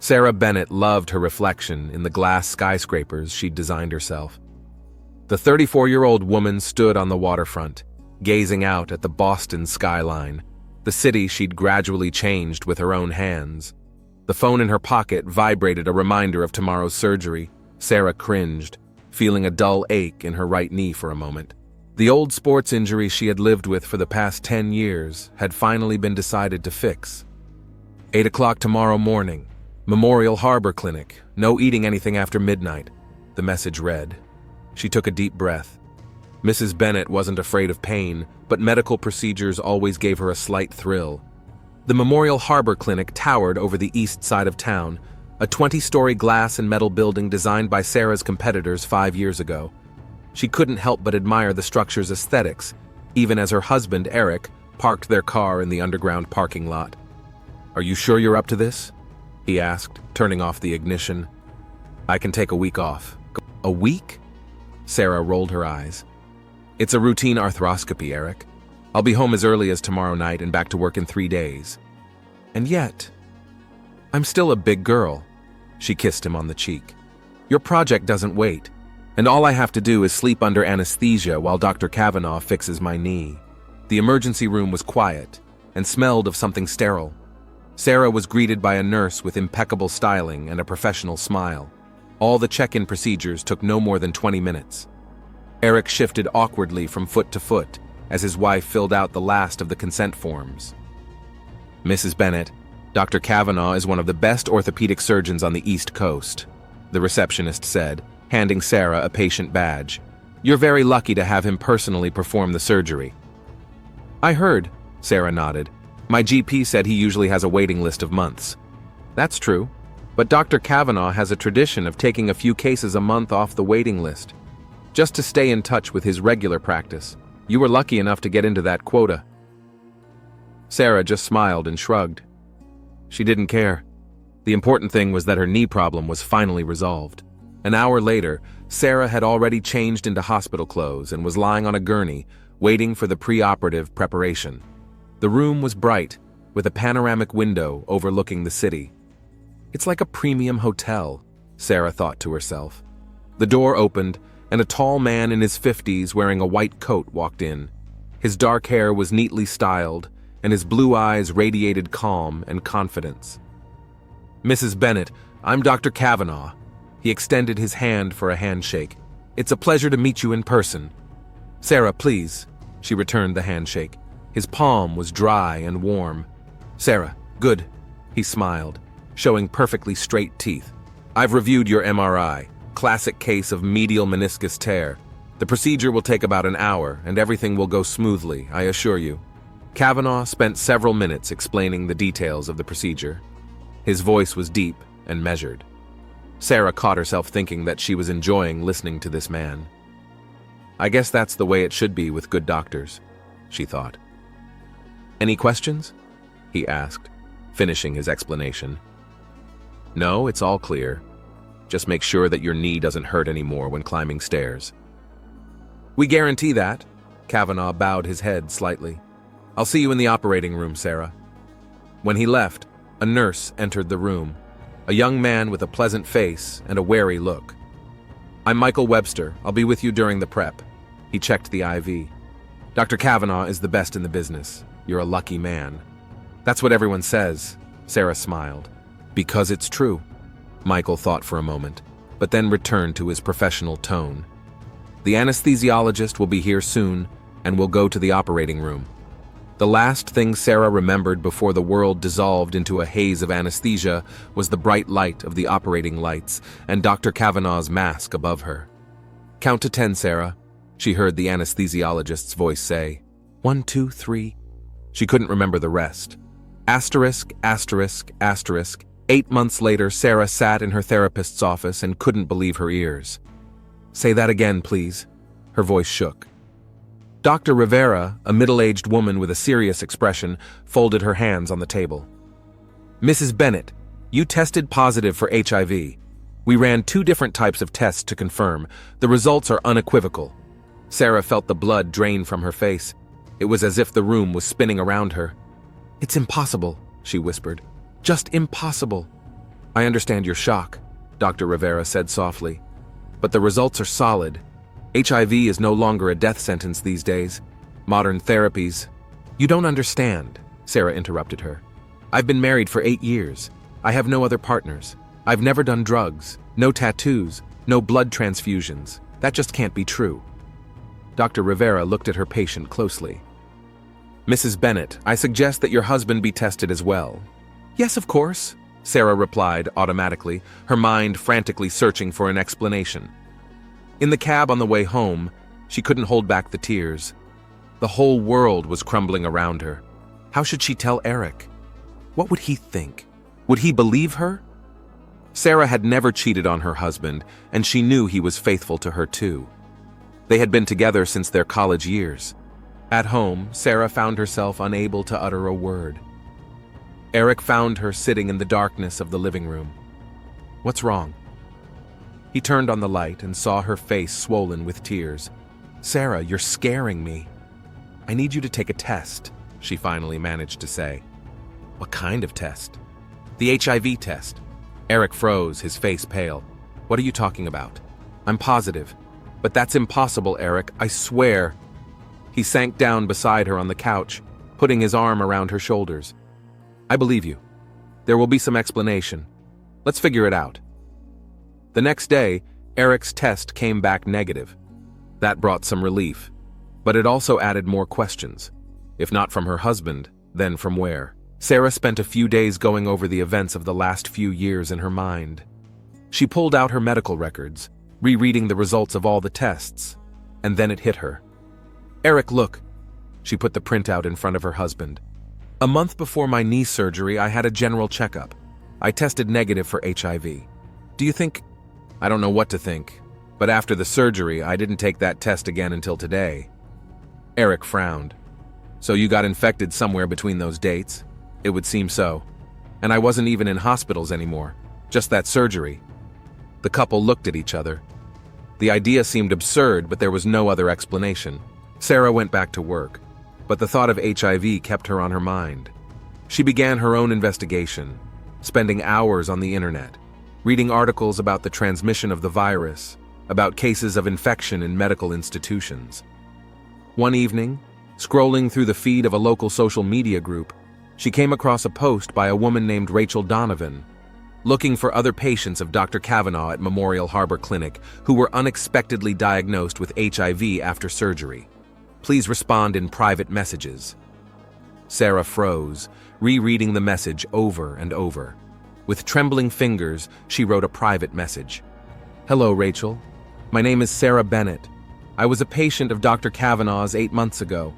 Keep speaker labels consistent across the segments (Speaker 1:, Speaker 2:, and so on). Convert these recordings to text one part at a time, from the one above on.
Speaker 1: Sarah Bennett loved her reflection in the glass skyscrapers she'd designed herself. The 34-year-old woman stood on the waterfront, gazing out at the Boston skyline, the city she'd gradually changed with her own hands. The phone in her pocket vibrated a reminder of tomorrow's surgery. Sarah cringed, feeling a dull ache in her right knee for a moment. The old sports injury she had lived with for the past 10 years had finally been decided to fix. 8 o'clock tomorrow morning, Memorial Harbor Clinic, no eating anything after midnight, the message read. She took a deep breath. Mrs. Bennett wasn't afraid of pain, but medical procedures always gave her a slight thrill. The Memorial Harbor Clinic towered over the east side of town, a 20-story glass and metal building designed by Sarah's competitors 5 years ago. She couldn't help but admire the structure's aesthetics, even as her husband, Eric, parked their car in the underground parking lot. "Are you sure you're up to this?" he asked, turning off the ignition. "I can take a week off." "A week?" Sarah rolled her eyes. "It's a routine arthroscopy, Eric. I'll be home as early as tomorrow night and back to work in 3 days. And yet, I'm still a big girl." She kissed him on the cheek. "Your project doesn't wait, and all I have to do is sleep under anesthesia while Dr. Kavanaugh fixes my knee." The emergency room was quiet and smelled of something sterile. Sarah was greeted by a nurse with impeccable styling and a professional smile. All the check-in procedures took no more than 20 minutes. Eric shifted awkwardly from foot to foot as his wife filled out the last of the consent forms. "Mrs. Bennett, Dr. Kavanaugh is one of the best orthopedic surgeons on the East Coast," the receptionist said, handing Sarah a patient badge. "You're very lucky to have him personally perform the surgery." "I heard," Sarah nodded. "My GP said he usually has a waiting list of months." "That's true, but Dr. Kavanaugh has a tradition of taking a few cases a month off the waiting list, just to stay in touch with his regular practice. You were lucky enough to get into that quota." Sarah just smiled and shrugged. She didn't care. The important thing was that her knee problem was finally resolved. An hour later, Sarah had already changed into hospital clothes and was lying on a gurney, waiting for the pre-operative preparation. The room was bright, with a panoramic window overlooking the city. "It's like a premium hotel," Sarah thought to herself. The door opened, and a tall man in his 50s wearing a white coat walked in. His dark hair was neatly styled, and his blue eyes radiated calm and confidence. "Mrs. Bennett, I'm Dr. Kavanaugh." He extended his hand for a handshake. "It's a pleasure to meet you in person." "Sarah, please." She returned the handshake. His palm was dry and warm. "Sarah, good." He smiled, showing perfectly straight teeth. "I've reviewed your MRI. Classic case of medial meniscus tear. The procedure will take about an hour, and everything will go smoothly, I assure you." Kavanaugh spent several minutes explaining the details of the procedure. His voice was deep and measured. Sarah caught herself thinking that she was enjoying listening to this man. "I guess that's the way it should be with good doctors," she thought. "Any questions?" he asked, finishing his explanation. "No, it's all clear. Just make sure that your knee doesn't hurt anymore when climbing stairs." "We guarantee that." Kavanaugh bowed his head slightly. "I'll see you in the operating room, Sarah." When he left, a nurse entered the room, a young man with a pleasant face and a wary look. "I'm Michael Webster. I'll be with you during the prep." He checked the IV. "Dr. Kavanaugh is the best in the business. You're a lucky man." "That's what everyone says," Sarah smiled. "Because it's true." Michael thought for a moment, but then returned to his professional tone. "The anesthesiologist will be here soon, and we'll go to the operating room." The last thing Sarah remembered before the world dissolved into a haze of anesthesia was the bright light of the operating lights and Dr. Kavanaugh's mask above her. "Count to 10, Sarah," she heard the anesthesiologist's voice say. 1, 2, 3. She couldn't remember the rest. Asterisk, asterisk, asterisk. 8 months later, Sarah sat in her therapist's office and couldn't believe her ears. "Say that again, please." Her voice shook. Dr. Rivera, a middle-aged woman with a serious expression, folded her hands on the table. "Mrs. Bennett, you tested positive for HIV. We ran 2 different types of tests to confirm. The results are unequivocal." Sarah felt the blood drain from her face. It was as if the room was spinning around her. "It's impossible," she whispered. "Just impossible." I understand your shock, Dr. Rivera said softly. But the results are solid. HIV is no longer a death sentence these days. Modern therapies. You don't understand, Sarah interrupted her. I've been married for 8 years. I have no other partners. I've never done drugs, no tattoos, no blood transfusions. That just can't be true. Dr. Rivera looked at her patient closely. Mrs. Bennett, I suggest that your husband be tested as well. Yes, of course, Sarah replied automatically, her mind frantically searching for an explanation. In the cab on the way home, she couldn't hold back the tears. The whole world was crumbling around her. How should she tell Eric? What would he think? Would he believe her? Sarah had never cheated on her husband, and she knew he was faithful to her too. They had been together since their college years. At home, Sarah found herself unable to utter a word. Eric found her sitting in the darkness of the living room. What's wrong? He turned on the light and saw her face swollen with tears. Sarah, you're scaring me. I need you to take a test, she finally managed to say. What kind of test? The HIV test. Eric froze, his face pale. What are you talking about? I'm positive. But that's impossible, Eric, I swear. He sank down beside her on the couch, putting his arm around her shoulders. I believe you. There will be some explanation. Let's figure it out. The next day, Eric's test came back negative. That brought some relief, but it also added more questions. If not from her husband, then from where? Sarah spent a few days going over the events of the last few years in her mind. She pulled out her medical records, rereading the results of all the tests, and then it hit her. Eric, look. She put the printout in front of her husband. A month before my knee surgery, I had a general checkup. I tested negative for HIV. Do you think... I don't know what to think, but after the surgery, I didn't take that test again until today. Eric frowned. So you got infected somewhere between those dates? It would seem so. And I wasn't even in hospitals anymore, just that surgery. The couple looked at each other. The idea seemed absurd, but there was no other explanation. Sarah went back to work, but the thought of HIV kept her on her mind. She began her own investigation, spending hours on the internet, reading articles about the transmission of the virus, about cases of infection in medical institutions. One evening, scrolling through the feed of a local social media group, she came across a post by a woman named Rachel Donovan, looking for other patients of Dr. Kavanaugh at Memorial Harbor Clinic who were unexpectedly diagnosed with HIV after surgery. Please respond in private messages. Sarah froze, rereading the message over and over. With trembling fingers, she wrote a private message. Hello, Rachel. My name is Sarah Bennett. I was a patient of Dr. Kavanaugh's 8 months ago.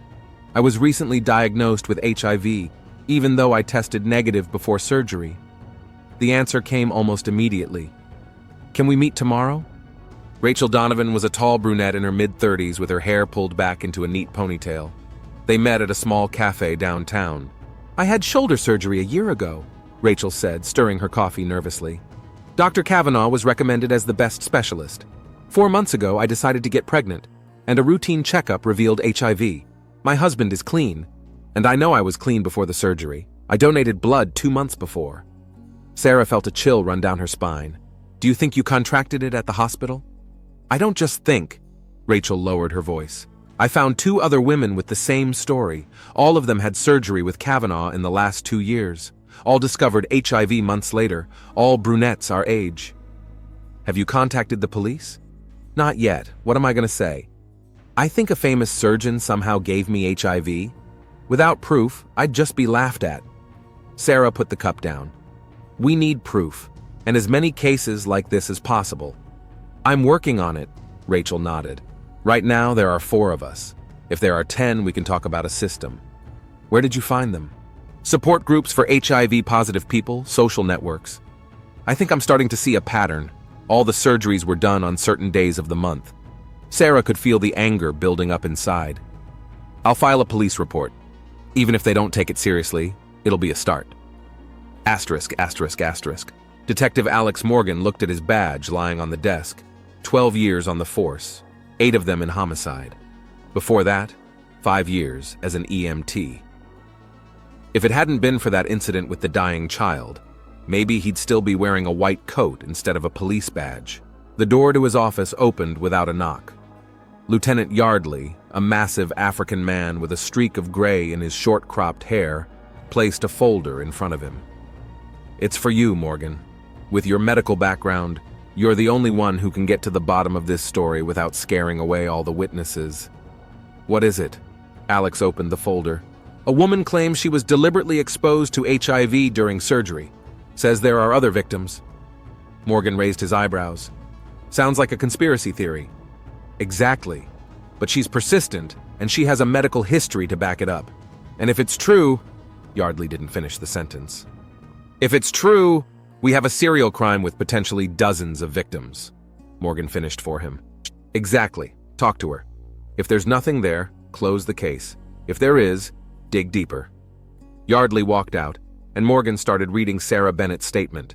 Speaker 1: I was recently diagnosed with HIV, even though I tested negative before surgery. The answer came almost immediately. Can we meet tomorrow? Rachel Donovan was a tall brunette in her mid-30s with her hair pulled back into a neat ponytail. They met at a small cafe downtown. I had shoulder surgery a year ago, Rachel said, stirring her coffee nervously. Dr. Kavanaugh was recommended as the best specialist. 4 months ago, I decided to get pregnant, and a routine checkup revealed HIV. My husband is clean, and I know I was clean before the surgery. I donated blood 2 months before. Sarah felt a chill run down her spine. Do you think you contracted it at the hospital? I don't just think, Rachel lowered her voice. I found 2 other women with the same story. All of them had surgery with Kavanaugh in the last 2 years. All discovered HIV months later, all brunettes our age. Have you contacted the police? Not yet. What am I going to say? I think a famous surgeon somehow gave me HIV. Without proof, I'd just be laughed at. Sarah put the cup down. We need proof, and as many cases like this as possible. I'm working on it, Rachel nodded. Right now, there are 4 of us. If there are 10, we can talk about a system. Where did you find them? Support groups for HIV-positive people, social networks. I think I'm starting to see a pattern. All the surgeries were done on certain days of the month. Sarah could feel the anger building up inside. I'll file a police report. Even if they don't take it seriously, it'll be a start. Asterisk, asterisk, asterisk. Detective Alex Morgan looked at his badge lying on the desk. 12 years on the force, 8 of them in homicide. Before that, 5 years as an EMT. If it hadn't been for that incident with the dying child, Maybe he'd still be wearing a white coat instead of a police badge. The door to his office opened without a knock. Lieutenant Yardley, a massive African man with a streak of gray in his short-cropped hair, placed a folder in front of him. "It's for you, Morgan. With your medical background, you're the only one who can get to the bottom of this story without scaring away all the witnesses." "What is it?" Alex opened the folder. "A woman claims she was deliberately exposed to HIV during surgery. Says there are other victims." Morgan raised his eyebrows. "Sounds like a conspiracy theory." "Exactly. But she's persistent, and she has a medical history to back it up. And if it's true..." Yardley didn't finish the sentence. "If it's true, we have a serial crime with potentially dozens of victims," Morgan finished for him. "Exactly. Talk to her. If there's nothing there, close the case. If there is, dig deeper." Yardley walked out, and Morgan started reading Sarah Bennett's statement.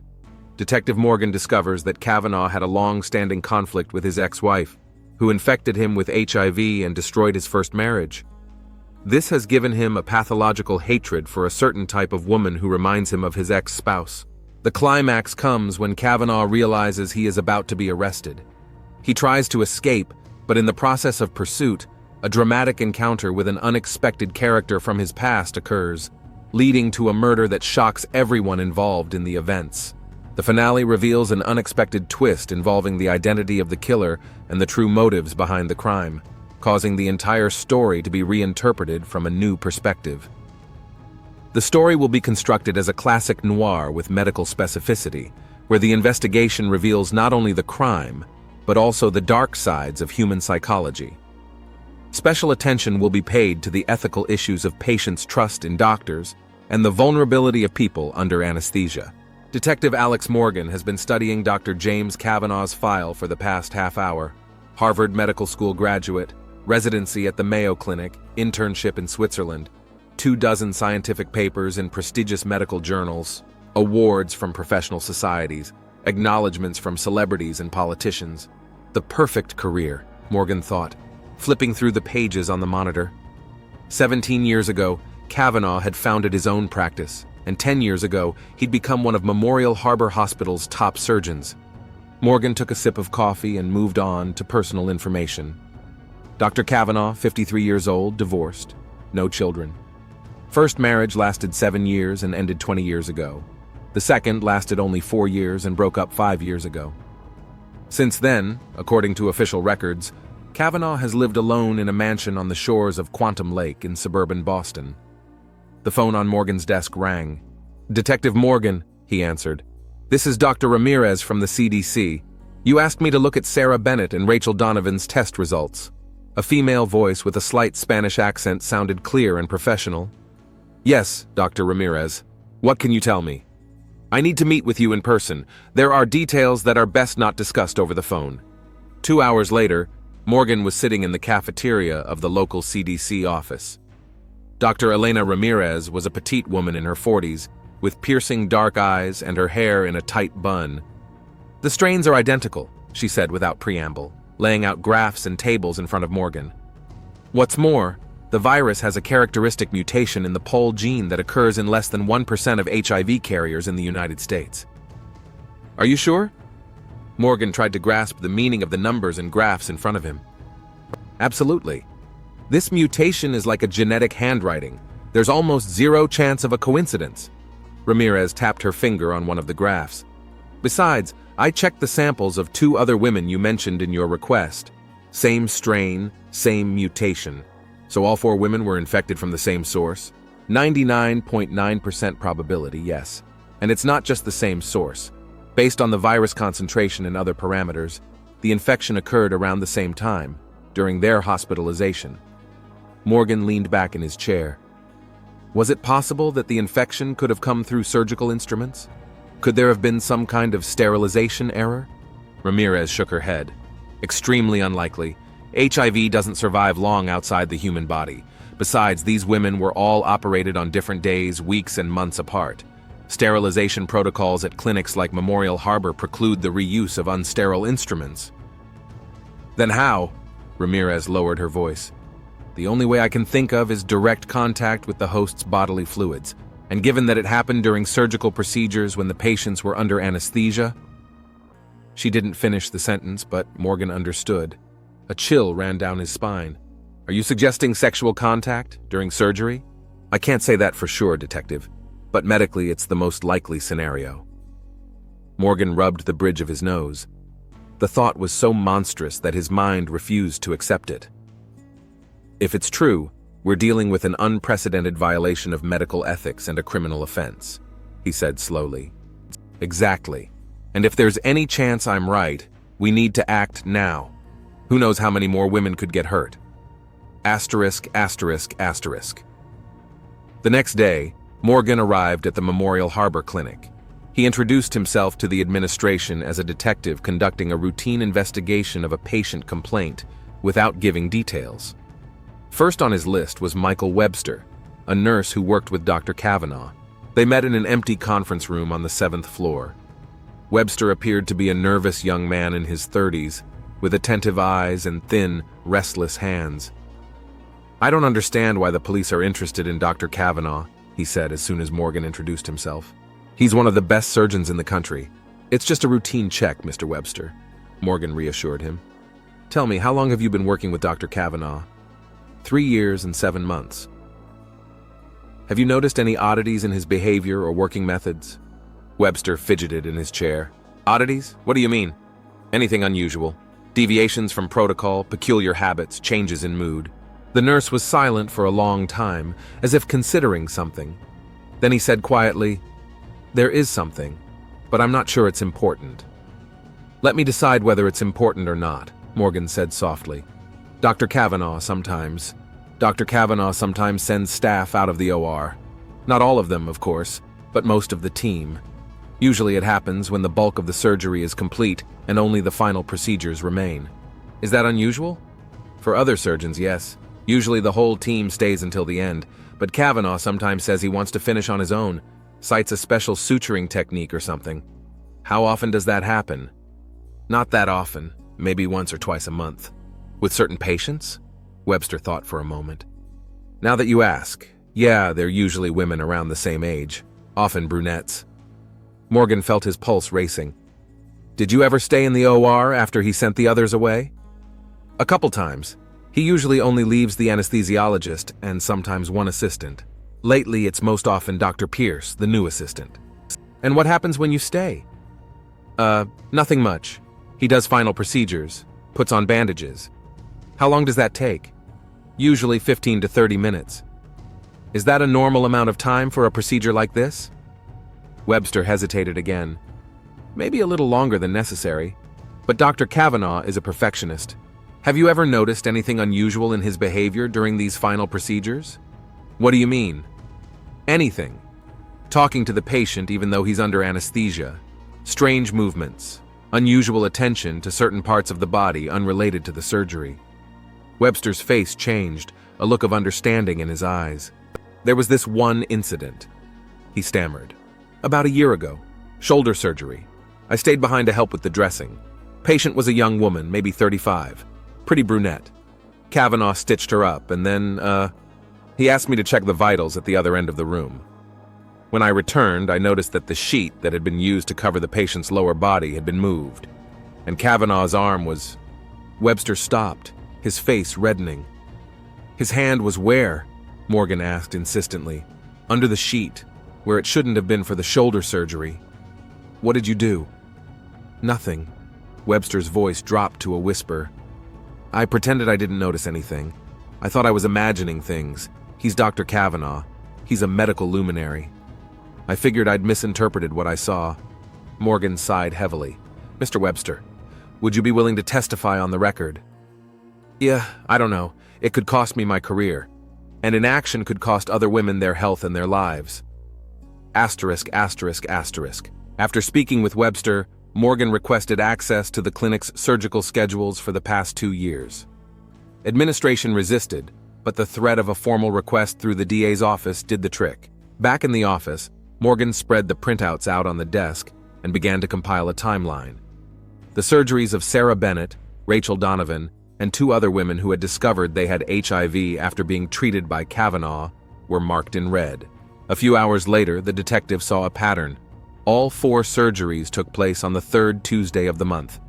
Speaker 1: Detective Morgan discovers that Kavanaugh had a long-standing conflict with his ex-wife, who infected him with HIV and destroyed his first marriage. This has given him a pathological hatred for a certain type of woman who reminds him of his ex-spouse. The climax comes when Kavanaugh realizes he is about to be arrested. He tries to escape, but in the process of pursuit, a dramatic encounter with an unexpected character from his past occurs, leading to a murder that shocks everyone involved in the events. The finale reveals an unexpected twist involving the identity of the killer and the true motives behind the crime, causing the entire story to be reinterpreted from a new perspective. The story will be constructed as a classic noir with medical specificity, where the investigation reveals not only the crime, but also the dark sides of human psychology. Special attention will be paid to the ethical issues of patients' trust in doctors and the vulnerability of people under anesthesia. Detective Alex Morgan has been studying Dr. James Kavanaugh's file for the past half hour. Harvard Medical School graduate, residency at the Mayo Clinic, internship in Switzerland, 24 scientific papers in prestigious medical journals, awards from professional societies, acknowledgments from celebrities and politicians. The perfect career, Morgan thought, flipping through the pages on the monitor. 17 years ago, Kavanaugh had founded his own practice, and 10 years ago, he'd become one of Memorial Harbor Hospital's top surgeons. Morgan took a sip of coffee and moved on to personal information. Dr. Kavanaugh, 53 years old, divorced, no children. First marriage lasted 7 years and ended 20 years ago. The second lasted only 4 years and broke up 5 years ago. Since then, according to official records, Kavanaugh has lived alone in a mansion on the shores of Quantum Lake in suburban Boston. The phone on Morgan's desk rang. "Detective Morgan," he answered. "This is Dr. Ramirez from the CDC. You asked me to look at Sarah Bennett and Rachel Donovan's test results." A female voice with a slight Spanish accent sounded clear and professional. "Yes, Dr. Ramirez. What can you tell me?" "I need to meet with you in person. There are details that are best not discussed over the phone." 2 hours later, Morgan was sitting in the cafeteria of the local CDC office. Dr. Elena Ramirez was a petite woman in her 40s, with piercing dark eyes and her hair in a tight bun. "The strains are identical," she said without preamble, laying out graphs and tables in front of Morgan. "What's more, the virus has a characteristic mutation in the pol gene that occurs in less than 1% of HIV carriers in the United States." "Are you sure?" Morgan tried to grasp the meaning of the numbers and graphs in front of him. "Absolutely. This mutation is like a genetic handwriting. There's almost zero chance of a coincidence." Ramirez tapped her finger on one of the graphs. "Besides, I checked the samples of 2 other women you mentioned in your request. Same strain, same mutation. So all 4 women were infected from the same source? 99.9% probability, yes. And it's not just the same source. Based on the virus concentration and other parameters, the infection occurred around the same time, during their hospitalization." Morgan leaned back in his chair. Was it possible that the infection could have come through surgical instruments? Could there have been some kind of sterilization error? Ramirez shook her head. "Extremely unlikely. HIV doesn't survive long outside the human body. Besides, these women were all operated on different days, weeks, and months apart. Sterilization protocols at clinics like Memorial Harbor preclude the reuse of unsterile instruments." "Then how?" Ramirez lowered her voice. "The only way I can think of is direct contact with the host's bodily fluids. And given that it happened during surgical procedures when the patients were under anesthesia? She didn't finish the sentence, but Morgan understood. A chill ran down his spine. Are you suggesting sexual contact during surgery? I can't say that for sure, Detective, but medically it's the most likely scenario. Morgan rubbed the bridge of his nose. The thought was so monstrous that his mind refused to accept it. If it's true, we're dealing with an unprecedented violation of medical ethics and a criminal offense, he said slowly. Exactly. And if there's any chance I'm right, we need to act now. Who knows how many more women could get hurt? Asterisk, asterisk, asterisk. The next day, Morgan arrived at the Memorial Harbor Clinic. He introduced himself to the administration as a detective conducting a routine investigation of a patient complaint without giving details. First on his list was Michael Webster, a nurse who worked with Dr. Kavanaugh. They met in an empty conference room on the 7th floor. Webster appeared to be a nervous young man in his 30s, with attentive eyes and thin, restless hands. I don't understand why the police are interested in Dr. Kavanaugh, he said as soon as Morgan introduced himself. He's one of the best surgeons in the country. It's just a routine check, Mr. Webster, Morgan reassured him. Tell me, how long have you been working with Dr. Kavanaugh? 3 years and 7 months. Have you noticed any oddities in his behavior or working methods? Webster fidgeted in his chair. Oddities? What do you mean? Anything unusual. Deviations from protocol, peculiar habits, changes in mood. The nurse was silent for a long time, as if considering something. Then he said quietly, There is something, but I'm not sure it's important. Let me decide whether it's important or not, Morgan said softly. Dr. Kavanaugh sometimes sends staff out of the OR. Not all of them, of course, but most of the team. Usually it happens when the bulk of the surgery is complete and only the final procedures remain. Is that unusual? For other surgeons, yes. Usually the whole team stays until the end, but Kavanaugh sometimes says he wants to finish on his own, cites a special suturing technique or something. How often does that happen? Not that often, maybe once or twice a month. With certain patients? Webster thought for a moment. Now that you ask, yeah, they're usually women around the same age, often brunettes. Morgan felt his pulse racing. Did you ever stay in the OR after he sent the others away? A couple times. He usually only leaves the anesthesiologist and sometimes one assistant. Lately, it's most often Dr. Pierce, the new assistant. And what happens when you stay? Nothing much. He does final procedures, puts on bandages. How long does that take? Usually 15 to 30 minutes. Is that a normal amount of time for a procedure like this? Webster hesitated again. Maybe a little longer than necessary, but Dr. Kavanaugh is a perfectionist. Have you ever noticed anything unusual in his behavior during these final procedures? What do you mean? Anything. Talking to the patient even though he's under anesthesia. Strange movements. Unusual attention to certain parts of the body unrelated to the surgery. Webster's face changed, a look of understanding in his eyes. There was this one incident, he stammered. About a year ago. Shoulder surgery. I stayed behind to help with the dressing. Patient was a young woman, maybe 35. Pretty brunette. Kavanaugh stitched her up, and then, he asked me to check the vitals at the other end of the room. When I returned, I noticed that the sheet that had been used to cover the patient's lower body had been moved, and Kavanaugh's arm was... Webster stopped, his face reddening. His hand was where? Morgan asked insistently. Under the sheet, where it shouldn't have been for the shoulder surgery. What did you do? Nothing. Webster's voice dropped to a whisper. I pretended I didn't notice anything. I thought I was imagining things. He's Dr. Kavanaugh. He's a medical luminary. I figured I'd misinterpreted what I saw. Morgan sighed heavily. Mr. Webster, would you be willing to testify on the record? Yeah, I don't know. It could cost me my career. And inaction could cost other women their health and their lives. Asterisk, asterisk, asterisk. After speaking with Webster, Morgan requested access to the clinic's surgical schedules for the past 2 years. Administration resisted, but the threat of a formal request through the DA's office did the trick. Back in the office, Morgan spread the printouts out on the desk and began to compile a timeline. The surgeries of Sarah Bennett, Rachel Donovan, and 2 other women who had discovered they had HIV after being treated by Kavanaugh were marked in red. A few hours later, the detective saw a pattern. All 4 surgeries took place on the 3rd Tuesday of the month.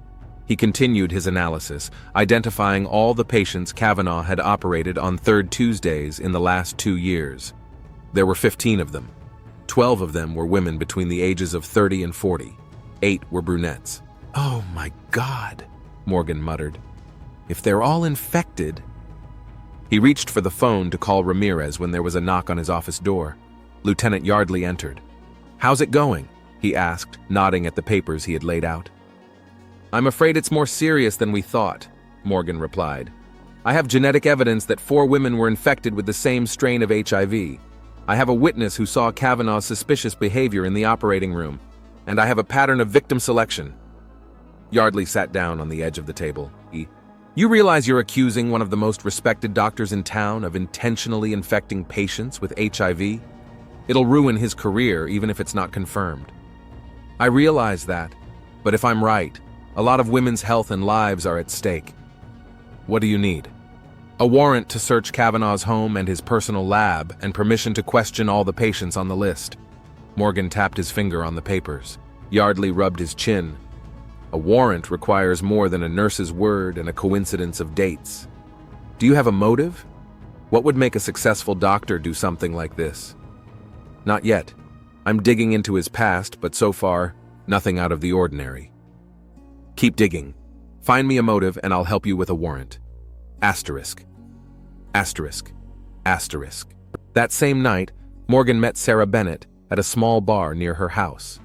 Speaker 1: He continued his analysis, identifying all the patients Kavanaugh had operated on 3rd Tuesdays in the last 2 years. There were 15 of them. 12 of them were women between the ages of 30 and 40. 8 were brunettes. "Oh my God," Morgan muttered. "If they're all infected..." He reached for the phone to call Ramirez when there was a knock on his office door. Lieutenant Yardley entered. "How's it going?" he asked, nodding at the papers he had laid out. "I'm afraid it's more serious than we thought," Morgan replied. "I have genetic evidence that 4 women were infected with the same strain of HIV. I have a witness who saw Kavanaugh's suspicious behavior in the operating room, and I have a pattern of victim selection." Yardley sat down on the edge of the table. "You realize you're accusing one of the most respected doctors in town of intentionally infecting patients with HIV? It'll ruin his career even if it's not confirmed." "I realize that, but if I'm right, a lot of women's health and lives are at stake." "What do you need?" "A warrant to search Kavanaugh's home and his personal lab, and permission to question all the patients on the list." Morgan tapped his finger on the papers. Yardley rubbed his chin. "A warrant requires more than a nurse's word and a coincidence of dates. Do you have a motive? What would make a successful doctor do something like this?" "Not yet. I'm digging into his past, but so far, nothing out of the ordinary." "Keep digging. Find me a motive and I'll help you with a warrant. Asterisk. Asterisk. Asterisk." That same night, Morgan met Sarah Bennett at a small bar near her house.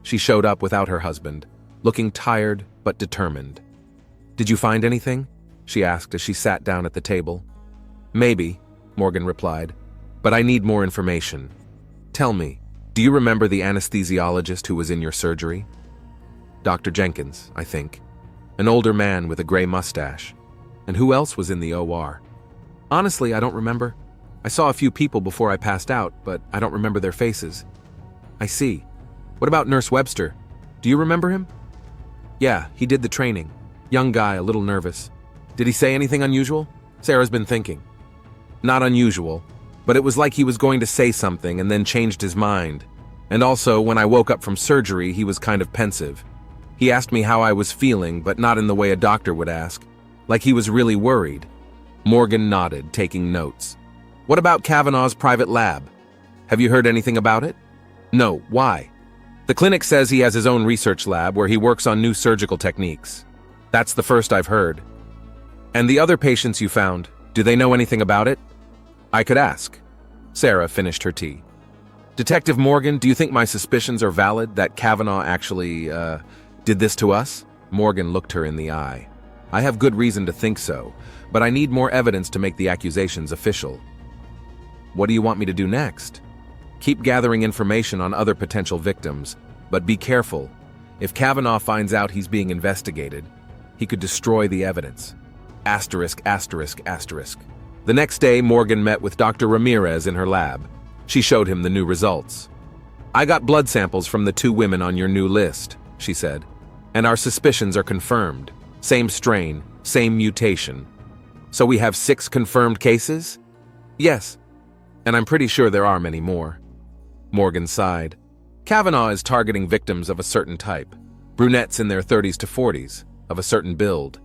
Speaker 1: She showed up without her husband, looking tired but determined. "Did you find anything?" she asked as she sat down at the table. "Maybe," Morgan replied, "but I need more information. Tell me, do you remember the anesthesiologist who was in your surgery?" "Dr. Jenkins, I think. An older man with a gray mustache. And who else was in the OR?" "Honestly, I don't remember. I saw a few people before I passed out, but I don't remember their faces." "I see. What about Nurse Webster? Do you remember him?" "Yeah, he did the training. Young guy, a little nervous. Did he say anything unusual?" Sarah's been thinking. "Not unusual, but it was like he was going to say something and then changed his mind. And also, when I woke up from surgery, he was kind of pensive. He asked me how I was feeling, but not in the way a doctor would ask. Like he was really worried." Morgan nodded, taking notes. "What about Kavanaugh's private lab? Have you heard anything about it?" "No, why?" "The clinic says he has his own research lab where he works on new surgical techniques. That's the first I've heard." "And the other patients you found, do they know anything about it?" "I could ask." Sarah finished her tea. "Detective Morgan, do you think my suspicions are valid that Kavanaugh actually, did this to us?" Morgan looked her in the eye. "I have good reason to think so, but I need more evidence to make the accusations official." "What do you want me to do next?" "Keep gathering information on other potential victims, but be careful. If Kavanaugh finds out he's being investigated, he could destroy the evidence." Asterisk, asterisk, asterisk. The next day, Morgan met with Dr. Ramirez in her lab. She showed him the new results. "I got blood samples from the 2 women on your new list," she said, "and our suspicions are confirmed. Same strain, same mutation. So we have 6 confirmed cases?" "Yes, and I'm pretty sure there are many more." Morgan sighed. "Kavanaugh is targeting victims of a certain type, brunettes in their 30s to 40s, of a certain build."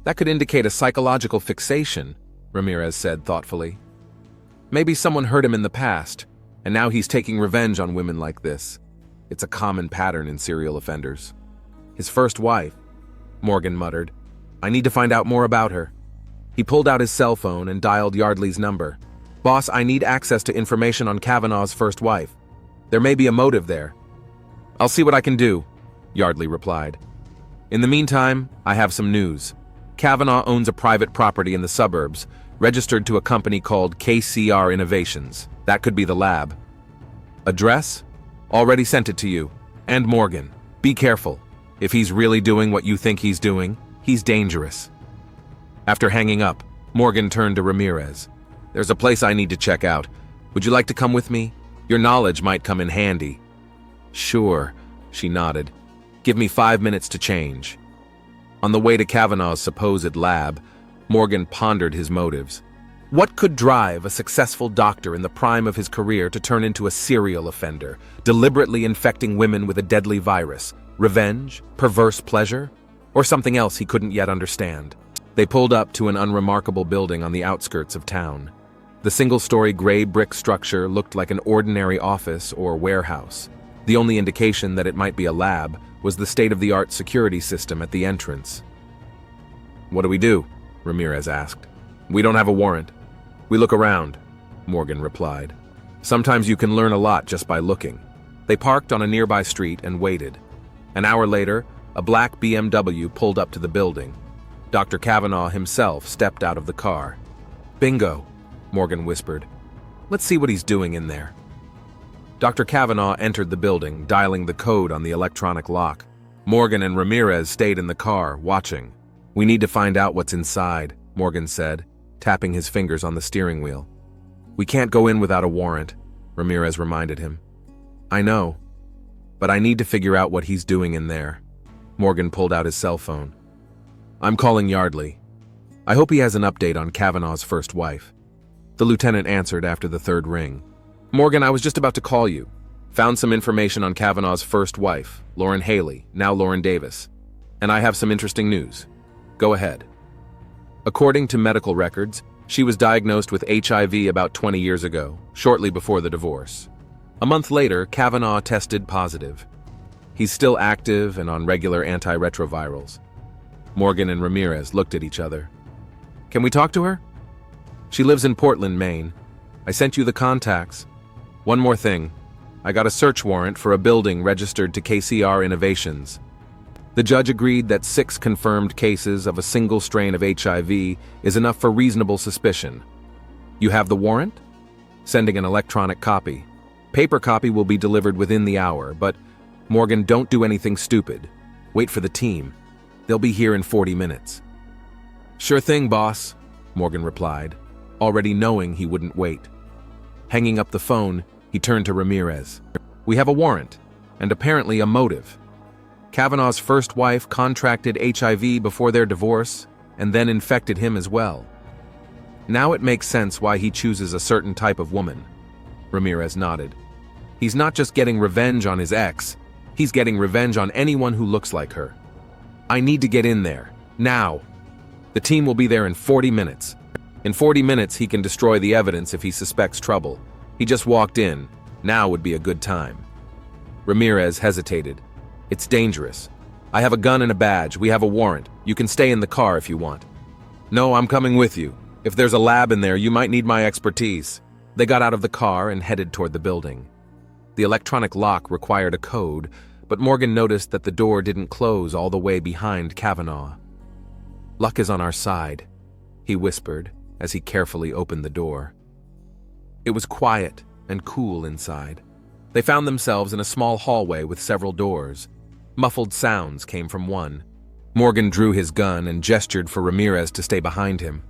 Speaker 1: "That could indicate a psychological fixation," Ramirez said thoughtfully. "Maybe someone hurt him in the past, and now he's taking revenge on women like this. It's a common pattern in serial offenders." "His first wife," Morgan muttered. "I need to find out more about her." He pulled out his cell phone and dialed Yardley's number. "Boss, I need access to information on Kavanaugh's first wife. There may be a motive there." "I'll see what I can do," Yardley replied. "In the meantime, I have some news. Kavanaugh owns a private property in the suburbs, registered to a company called KCR Innovations. That could be the lab." "Address? Already sent it to you. And Morgan, be careful. If he's really doing what you think he's doing, he's dangerous." After hanging up, Morgan turned to Ramirez. "There's a place I need to check out. Would you like to come with me? Your knowledge might come in handy." "Sure," she nodded. "Give me 5 minutes to change." On the way to Kavanaugh's supposed lab, Morgan pondered his motives. What could drive a successful doctor in the prime of his career to turn into a serial offender, deliberately infecting women with a deadly virus? Revenge? Perverse pleasure? Or something else he couldn't yet understand? They pulled up to an unremarkable building on the outskirts of town. The single-story gray brick structure looked like an ordinary office or warehouse. The only indication that it might be a lab was the state-of-the-art security system at the entrance. "What do we do?" Ramirez asked. "We don't have a warrant." "We look around," Morgan replied. "Sometimes you can learn a lot just by looking." They parked on a nearby street and waited. An hour later, a black BMW pulled up to the building. Dr. Kavanaugh himself stepped out of the car. "Bingo," Morgan whispered. "Let's see what he's doing in there." Dr. Kavanaugh entered the building, dialing the code on the electronic lock. Morgan and Ramirez stayed in the car, watching. "We need to find out what's inside," Morgan said, tapping his fingers on the steering wheel. "We can't go in without a warrant," Ramirez reminded him. "I know, but I need to figure out what he's doing in there." Morgan pulled out his cell phone. "I'm calling Yardley. I hope he has an update on Kavanaugh's first wife." The lieutenant answered after the third ring. "Morgan, I was just about to call you. Found some information on Kavanaugh's first wife, Lauren Haley, now Lauren Davis. And I have some interesting news. Go ahead." According to medical records, she was diagnosed with HIV about 20 years ago, shortly before the divorce. A month later, Kavanaugh tested positive. He's still active and on regular antiretrovirals. Morgan and Ramirez looked at each other. "Can we talk to her?" "She lives in Portland, Maine. I sent you the contacts. One more thing. I got a search warrant for a building registered to KCR Innovations. The judge agreed that 6 confirmed cases of a single strain of HIV is enough for reasonable suspicion. You have the warrant? Sending an electronic copy. Paper copy will be delivered within the hour, but Morgan, don't do anything stupid. Wait for the team. They'll be here in 40 minutes. "Sure thing, boss," Morgan replied, already knowing he wouldn't wait. Hanging up the phone, he turned to Ramirez. "We have a warrant, and apparently a motive. Kavanaugh's first wife contracted HIV before their divorce and then infected him as well. Now it makes sense why he chooses a certain type of woman." Ramirez nodded. "He's not just getting revenge on his ex, he's getting revenge on anyone who looks like her. I need to get in there, now. The team will be there in 40 minutes. In 40 minutes he can destroy the evidence if he suspects trouble. He just walked in. Now would be a good time." Ramirez hesitated. "It's dangerous. I have a gun and a badge. We have a warrant. You can stay in the car if you want." "No, I'm coming with you. If there's a lab in there, you might need my expertise." They got out of the car and headed toward the building. The electronic lock required a code, but Morgan noticed that the door didn't close all the way behind Kavanaugh. "Luck is on our side," he whispered as he carefully opened the door. It was quiet and cool inside. They found themselves in a small hallway with several doors. Muffled sounds came from one. Morgan drew his gun and gestured for Ramirez to stay behind him.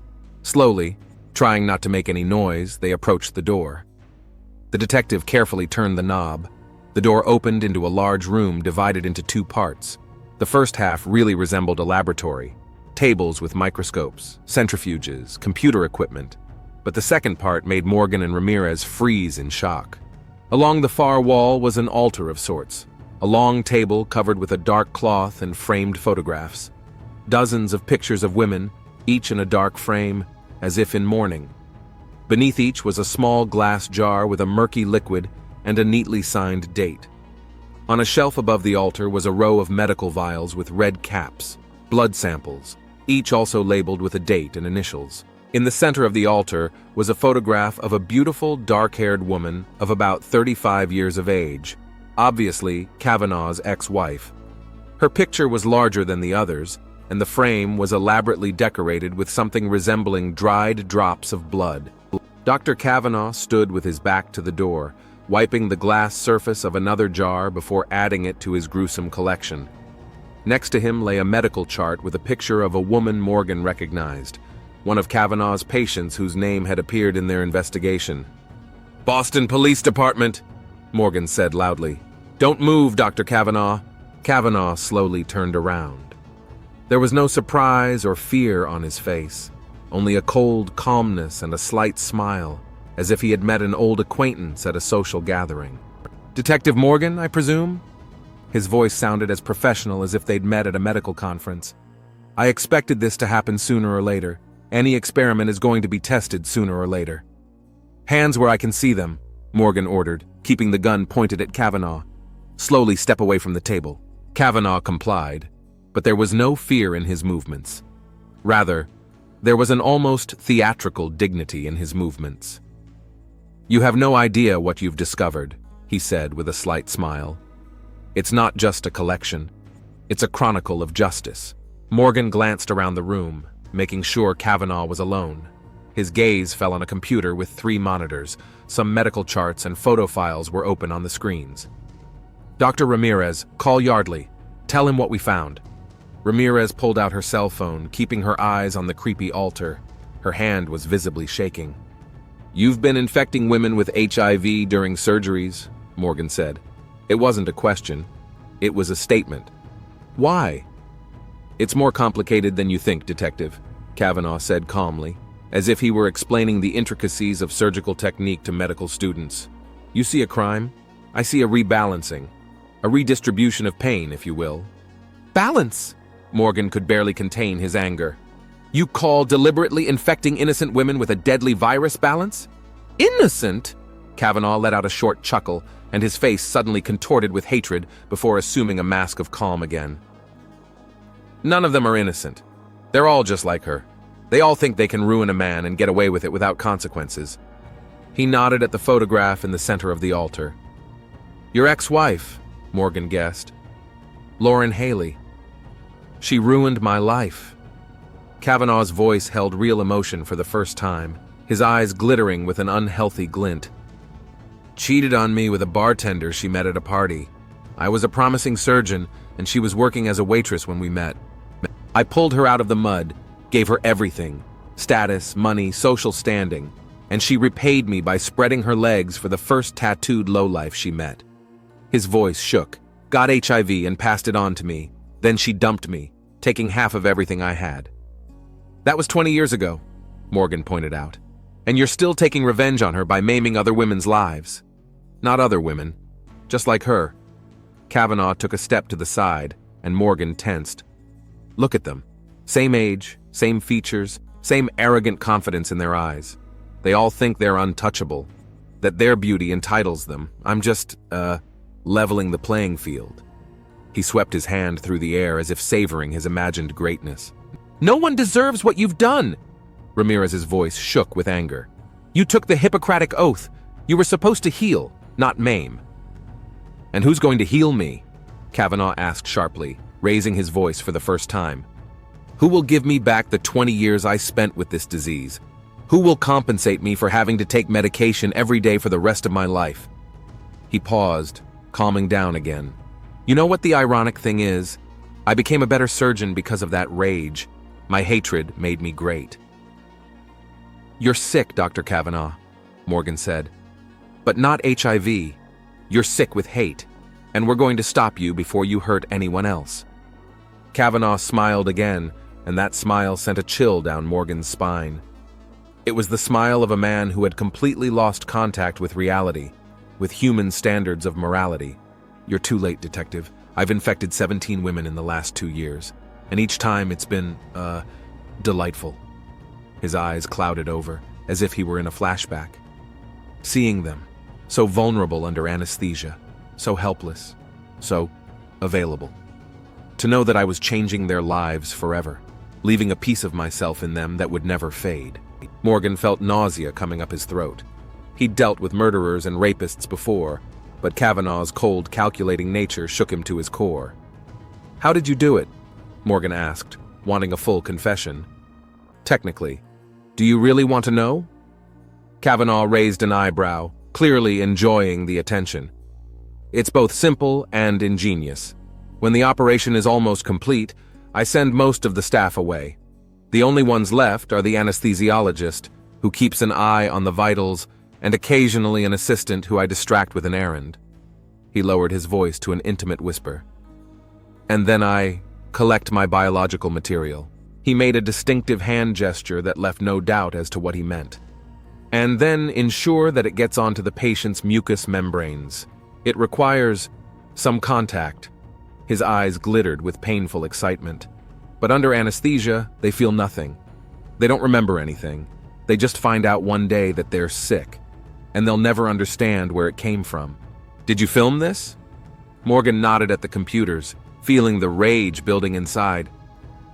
Speaker 1: Slowly, trying not to make any noise, they approached the door. The detective carefully turned the knob. The door opened into a large room divided into 2 parts. The first half really resembled a laboratory. Tables with microscopes, centrifuges, computer equipment. But the second part made Morgan and Ramirez freeze in shock. Along the far wall was an altar of sorts. A long table covered with a dark cloth and framed photographs. Dozens of pictures of women, each in a dark frame, as if in mourning. Beneath each was a small glass jar with a murky liquid and a neatly signed date. On a shelf above the altar was a row of medical vials with red caps, blood samples, each also labeled with a date and initials. In the center of the altar was a photograph of a beautiful, dark-haired woman of about 35 years of age, obviously Kavanaugh's ex-wife. Her picture was larger than the others, and the frame was elaborately decorated with something resembling dried drops of blood. Dr. Kavanaugh stood with his back to the door, wiping the glass surface of another jar before adding it to his gruesome collection. Next to him lay a medical chart with a picture of a woman Morgan recognized, one of Kavanaugh's patients whose name had appeared in their investigation. "Boston Police Department," Morgan said loudly. "Don't move, Dr. Kavanaugh." Kavanaugh slowly turned around. There was no surprise or fear on his face. only a cold calmness and a slight smile, as if he had met an old acquaintance at a social gathering. "Detective Morgan, I presume?" His voice sounded as professional as if they'd met at a medical conference. "I expected this to happen sooner or later. Any experiment is going to be tested sooner or later." "Hands where I can see them," Morgan ordered, keeping the gun pointed at Kavanaugh. "Slowly step away from the table." Kavanaugh complied, but there was no fear in his movements. Rather, there was an almost theatrical dignity in his movements. "You have no idea what you've discovered," he said with a slight smile. "It's not just a collection. It's a chronicle of justice." Morgan glanced around the room, making sure Kavanaugh was alone. His gaze fell on a computer with 3 monitors. Some medical charts and photo files were open on the screens. "Dr. Ramirez, call Yardley. Tell him what we found." Ramirez pulled out her cell phone, keeping her eyes on the creepy altar. Her hand was visibly shaking. "You've been infecting women with HIV during surgeries," Morgan said. It wasn't a question. It was a statement. "Why?" "It's more complicated than you think, Detective," Kavanaugh said calmly, as if he were explaining the intricacies of surgical technique to medical students. "You see a crime? I see a rebalancing. A redistribution of pain, if you will." "Balance?" Morgan could barely contain his anger. "You call deliberately infecting innocent women with a deadly virus balance?" "Innocent?" Kavanaugh let out a short chuckle, and his face suddenly contorted with hatred before assuming a mask of calm again. "None of them are innocent. They're all just like her. They all think they can ruin a man and get away with it without consequences." He nodded at the photograph in the center of the altar. "Your ex-wife," Morgan guessed. "Lauren Haley. She ruined my life." Kavanaugh's voice held real emotion for the first time, his eyes glittering with an unhealthy glint. "Cheated on me with a bartender she met at a party. I was a promising surgeon, and she was working as a waitress when we met. I pulled her out of the mud, gave her everything, status, money, social standing, and she repaid me by spreading her legs for the first tattooed lowlife she met." His voice shook. "Got HIV and passed it on to me. Then she dumped me, taking half of everything I had." "That was 20 years ago," Morgan pointed out. "And you're still taking revenge on her by maiming other women's lives." "Not other women. Just like her." Kavanaugh took a step to the side, and Morgan tensed. "Look at them. Same age, same features, same arrogant confidence in their eyes. They all think they're untouchable, that their beauty entitles them. I'm just, leveling the playing field." He swept his hand through the air as if savoring his imagined greatness. "No one deserves what you've done!" Ramirez's voice shook with anger. "You took the Hippocratic Oath. You were supposed to heal, not maim." "And who's going to heal me?" Kavanaugh asked sharply, raising his voice for the first time. "Who will give me back the 20 years I spent with this disease? Who will compensate me for having to take medication every day for the rest of my life?" He paused, calming down again. "You know what the ironic thing is? I became a better surgeon because of that rage. My hatred made me great." "You're sick, Dr. Kavanaugh," Morgan said. "But not HIV. You're sick with hate, and we're going to stop you before you hurt anyone else." Kavanaugh smiled again, and that smile sent a chill down Morgan's spine. It was the smile of a man who had completely lost contact with reality, with human standards of morality. "You're too late, Detective. I've infected 17 women in the last 2 years, and each time it's been, delightful." His eyes clouded over, as if he were in a flashback. Seeing them, so vulnerable under anesthesia, so helpless, so available. To know that I was changing their lives forever, leaving a piece of myself in them that would never fade. Morgan felt nausea coming up his throat. He'd dealt with murderers and rapists before, but Kavanaugh's cold, calculating nature shook him to his core. "How did you do it?" Morgan asked, wanting a full confession. "Technically. Do you really want to know?" Kavanaugh raised an eyebrow, clearly enjoying the attention. "It's both simple and ingenious. When the operation is almost complete, I send most of the staff away. The only ones left are the anesthesiologist, who keeps an eye on the vitals, and occasionally an assistant who I distract with an errand." He lowered his voice to an intimate whisper. "And then I collect my biological material." He made a distinctive hand gesture that left no doubt as to what he meant. And then ensure that it gets onto the patient's mucous membranes. It requires some contact. His eyes glittered with painful excitement. But under anesthesia, they feel nothing. They don't remember anything. They just find out one day that they're sick, and they'll never understand where it came from. Did you film this? Morgan nodded at the computers, feeling the rage building inside.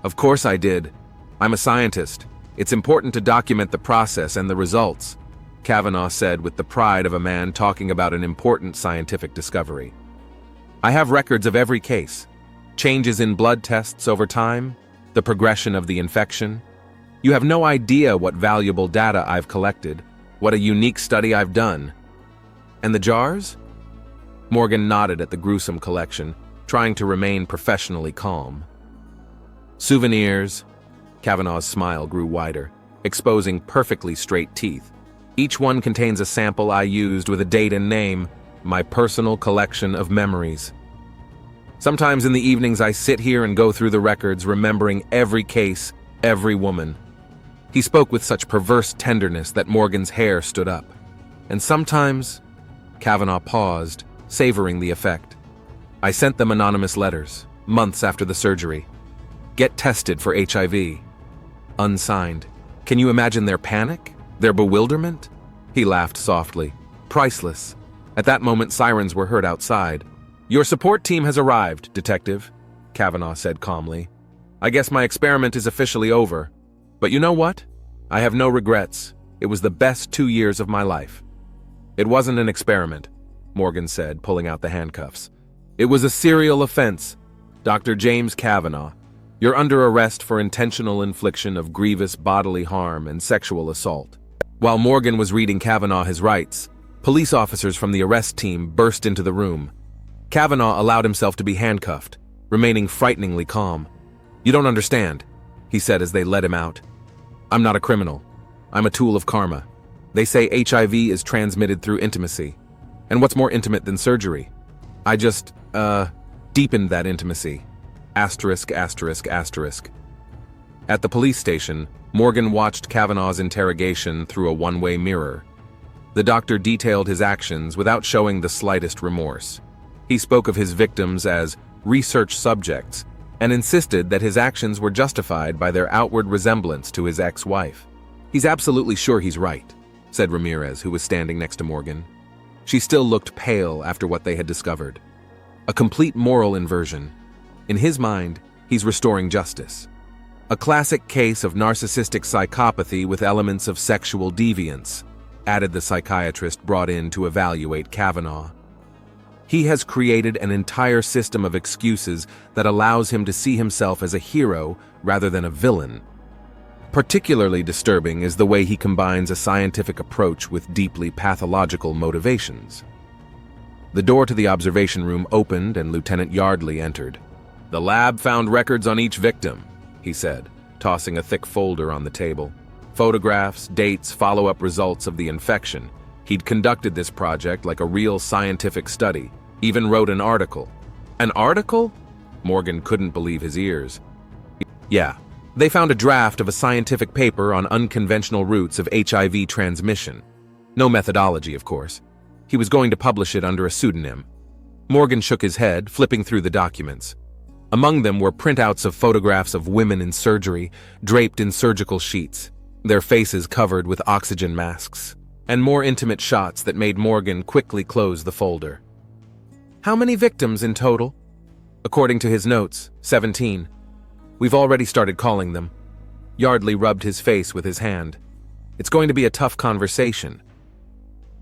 Speaker 1: Of course I did. I'm a scientist. It's important to document the process and the results, Kavanaugh said with the pride of a man talking about an important scientific discovery. I have records of every case. Changes in blood tests over time, the progression of the infection. You have no idea what valuable data I've collected, what a unique study I've done. And the jars? Morgan nodded at the gruesome collection, trying to remain professionally calm. Souvenirs. Kavanaugh's smile grew wider, exposing perfectly straight teeth. Each one contains a sample I used with a date and name, my personal collection of memories. Sometimes in the evenings I sit here and go through the records, remembering every case, every woman. He spoke with such perverse tenderness that Morgan's hair stood up. And sometimes, Kavanaugh paused, savoring the effect. I sent them anonymous letters, months after the surgery. Get tested for HIV. Unsigned. Can you imagine their panic? Their bewilderment? He laughed softly. Priceless. At that moment, sirens were heard outside. Your support team has arrived, Detective, Kavanaugh said calmly. I guess my experiment is officially over. But you know what? I have no regrets. It was the best 2 years of my life. It wasn't an experiment, Morgan said, pulling out the handcuffs. It was a serial offense. Dr. James Kavanaugh, you're under arrest for intentional infliction of grievous bodily harm and sexual assault. While Morgan was reading Kavanaugh his rights, police officers from the arrest team burst into the room. Kavanaugh allowed himself to be handcuffed, remaining frighteningly calm. You don't understand, he said as they led him out. I'm not a criminal. I'm a tool of karma. They say HIV is transmitted through intimacy. And what's more intimate than surgery? I just, deepened that intimacy. Asterisk, asterisk, asterisk. At the police station, Morgan watched Kavanaugh's interrogation through a one-way mirror. The doctor detailed his actions without showing the slightest remorse. He spoke of his victims as research subjects and insisted that his actions were justified by their outward resemblance to his ex-wife. He's absolutely sure he's right, said Ramirez, who was standing next to Morgan. She still looked pale after what they had discovered. A complete moral inversion. In his mind, he's restoring justice. A classic case of narcissistic psychopathy with elements of sexual deviance, added the psychiatrist brought in to evaluate Kavanaugh. He has created an entire system of excuses that allows him to see himself as a hero rather than a villain. Particularly disturbing is the way he combines a scientific approach with deeply pathological motivations. The door to the observation room opened and Lieutenant Yardley entered. The lab found records on each victim, he said, tossing a thick folder on the table. Photographs, dates, follow-up results of the infection. He'd conducted this project like a real scientific study, even wrote an article. An article? Morgan couldn't believe his ears. Yeah, they found a draft of a scientific paper on unconventional routes of HIV transmission. No methodology, of course. He was going to publish it under a pseudonym. Morgan shook his head, flipping through the documents. Among them were printouts of photographs of women in surgery, draped in surgical sheets, their faces covered with oxygen masks, and more intimate shots that made Morgan quickly close the folder. How many victims in total? According to his notes, 17. We've already started calling them. Yardley rubbed his face with his hand. It's going to be a tough conversation.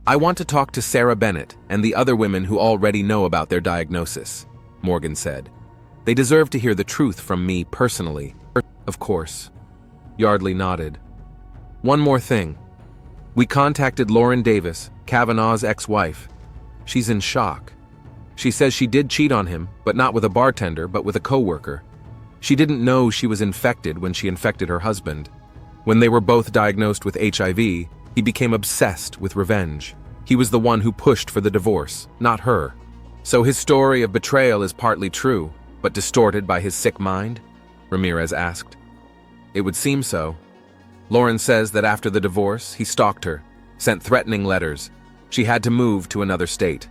Speaker 1: I want to talk to Sarah Bennett and the other women who already know about their diagnosis, Morgan said. They deserve to hear the truth from me personally. Of course. Yardley nodded. One more thing. We contacted Lauren Davis, Kavanaugh's ex-wife. She's in shock. She says she did cheat on him, but not with a bartender, but with a coworker. She didn't know she was infected when she infected her husband. When they were both diagnosed with HIV, he became obsessed with revenge. He was the one who pushed for the divorce, not her. So his story of betrayal is partly true, but distorted by his sick mind? Ramirez asked. It would seem so. Lauren says that after the divorce, he stalked her, sent threatening letters. She had to move to another state.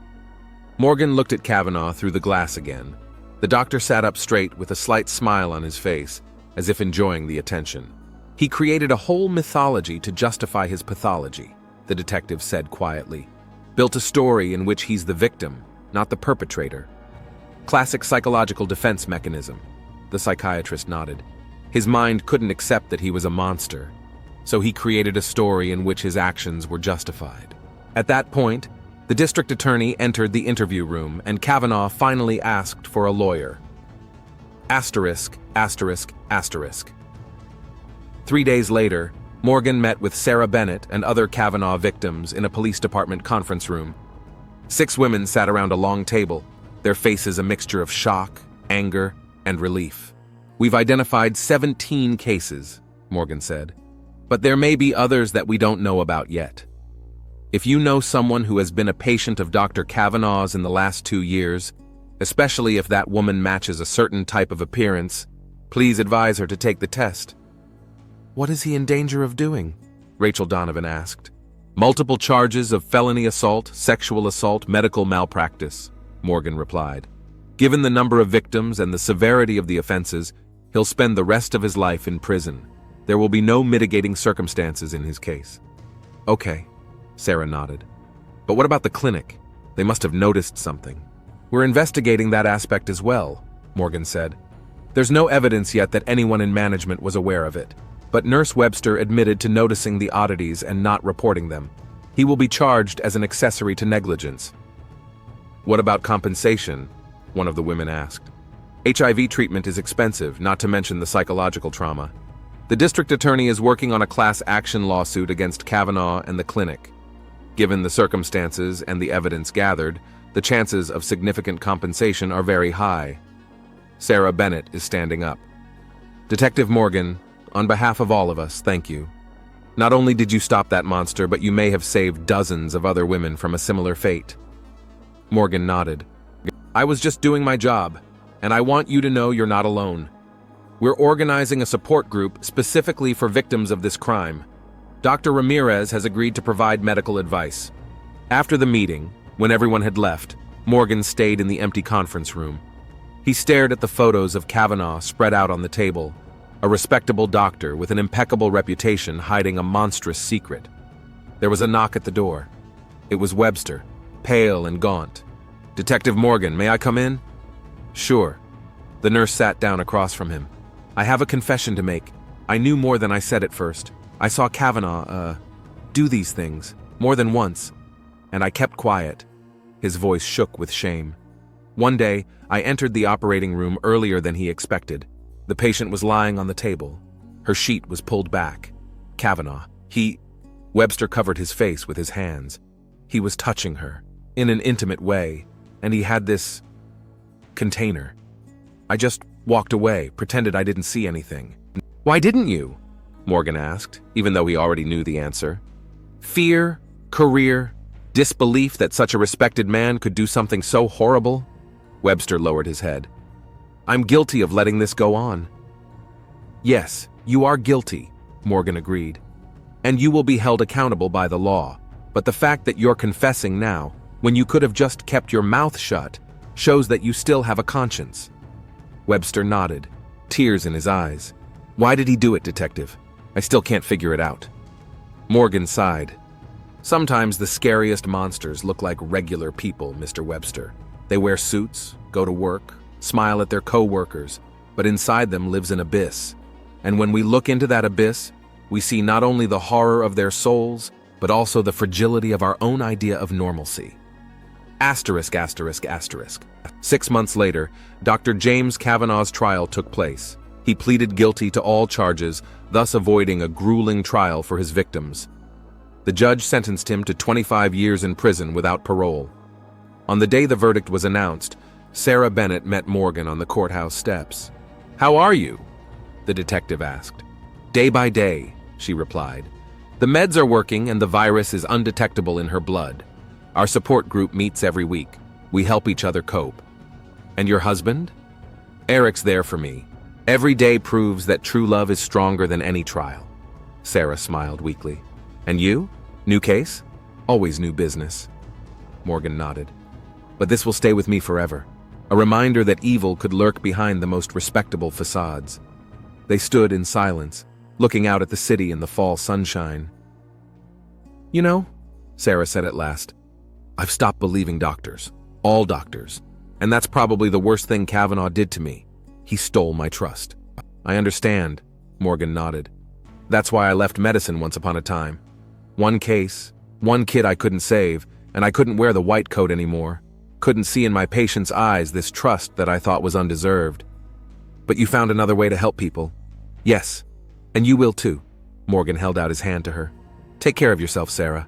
Speaker 1: Morgan looked at Kavanaugh through the glass again. The doctor sat up straight with a slight smile on his face, as if enjoying the attention. He created a whole mythology to justify his pathology, the detective said quietly. Built a story in which he's the victim, not the perpetrator. Classic psychological defense mechanism. The psychiatrist nodded. His mind couldn't accept that he was a monster, so he created a story in which his actions were justified. At that point, the district attorney entered the interview room and Kavanaugh finally asked for a lawyer. Asterisk, asterisk, asterisk. 3 days later, Morgan met with Sarah Bennett and other Kavanaugh victims in a police department conference room. 6 women sat around a long table, their faces a mixture of shock, anger, and relief. We've identified 17 cases, Morgan said, but there may be others that we don't know about yet. If you know someone who has been a patient of Dr. Kavanaugh's in the last 2 years, especially if that woman matches a certain type of appearance, please advise her to take the test. What is he in danger of doing? Rachel Donovan asked. Multiple charges of felony assault, sexual assault, medical malpractice, Morgan replied. Given the number of victims and the severity of the offenses, he'll spend the rest of his life in prison. There will be no mitigating circumstances in his case. Okay, Sarah nodded. But what about the clinic? They must have noticed something. We're investigating that aspect as well, Morgan said. There's no evidence yet that anyone in management was aware of it, but Nurse Webster admitted to noticing the oddities and not reporting them. He will be charged as an accessory to negligence. What about compensation? One of the women asked. HIV treatment is expensive, not to mention the psychological trauma. The district attorney is working on a class action lawsuit against Kavanaugh and the clinic. Given the circumstances and the evidence gathered, the chances of significant compensation are very high. Sarah Bennett is standing up. Detective Morgan, on behalf of all of us, thank you. Not only did you stop that monster, but you may have saved dozens of other women from a similar fate. Morgan nodded. I was just doing my job, and I want you to know you're not alone. We're organizing a support group specifically for victims of this crime. Dr. Ramirez has agreed to provide medical advice. After the meeting, when everyone had left, Morgan stayed in the empty conference room. He stared at the photos of Kavanaugh spread out on the table, a respectable doctor with an impeccable reputation hiding a monstrous secret. There was a knock at the door. It was Webster, pale and gaunt. Detective Morgan, may I come in? Sure. The nurse sat down across from him. I have a confession to make. I knew more than I said at first. I saw Kavanaugh, do these things, more than once, and I kept quiet. His voice shook with shame. One day, I entered the operating room earlier than he expected. The patient was lying on the table. Her sheet was pulled back. Kavanaugh, Webster covered his face with his hands. He was touching her, in an intimate way, and he had this container. I just walked away, pretended I didn't see anything. Why didn't you? Morgan asked, even though he already knew the answer. Fear, career, disbelief that such a respected man could do something so horrible? Webster lowered his head. I'm guilty of letting this go on. Yes, you are guilty, Morgan agreed. And you will be held accountable by the law. But the fact that you're confessing now, when you could have just kept your mouth shut, shows that you still have a conscience. Webster nodded, tears in his eyes. Why did he do it, detective? I still can't figure it out. Morgan sighed. Sometimes the scariest monsters look like regular people, Mr. Webster. They wear suits, go to work, smile at their co-workers, but inside them lives an abyss. And when we look into that abyss, we see not only the horror of their souls, but also the fragility of our own idea of normalcy. Asterisk, asterisk, asterisk. 6 months later, Dr. James Kavanaugh's trial took place. He pleaded guilty to all charges, thus avoiding a grueling trial for his victims. The judge sentenced him to 25 years in prison without parole. On the day the verdict was announced, Sarah Bennett met Morgan on the courthouse steps. How are you? The detective asked. Day by day, she replied. The meds are working and the virus is undetectable in her blood. Our support group meets every week. We help each other cope. And your husband? Eric's there for me. Every day proves that true love is stronger than any trial. Sarah smiled weakly. And you? New case? Always new business. Morgan nodded. But this will stay with me forever. A reminder that evil could lurk behind the most respectable facades. They stood in silence, looking out at the city in the fall sunshine. You know, Sarah said at last, I've stopped believing doctors. All doctors. And that's probably the worst thing Kavanaugh did to me. He stole my trust. I understand, Morgan nodded. That's why I left medicine once upon a time. One case, one kid I couldn't save, and I couldn't wear the white coat anymore. Couldn't see in my patient's eyes this trust that I thought was undeserved. But you found another way to help people. Yes, and you will too. Morgan held out his hand to her. Take care of yourself, Sarah.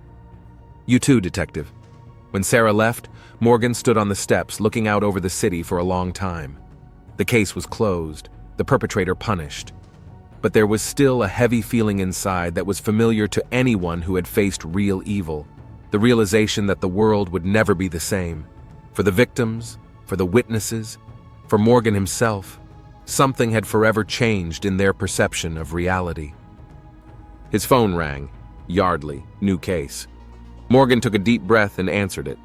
Speaker 1: You too, detective. When Sarah left, Morgan stood on the steps looking out over the city for a long time. The case was closed, the perpetrator punished. But there was still a heavy feeling inside that was familiar to anyone who had faced real evil. The realization that the world would never be the same. For the victims, for the witnesses, for Morgan himself, something had forever changed in their perception of reality. His phone rang. Yardley, new case. Morgan took a deep breath and answered it.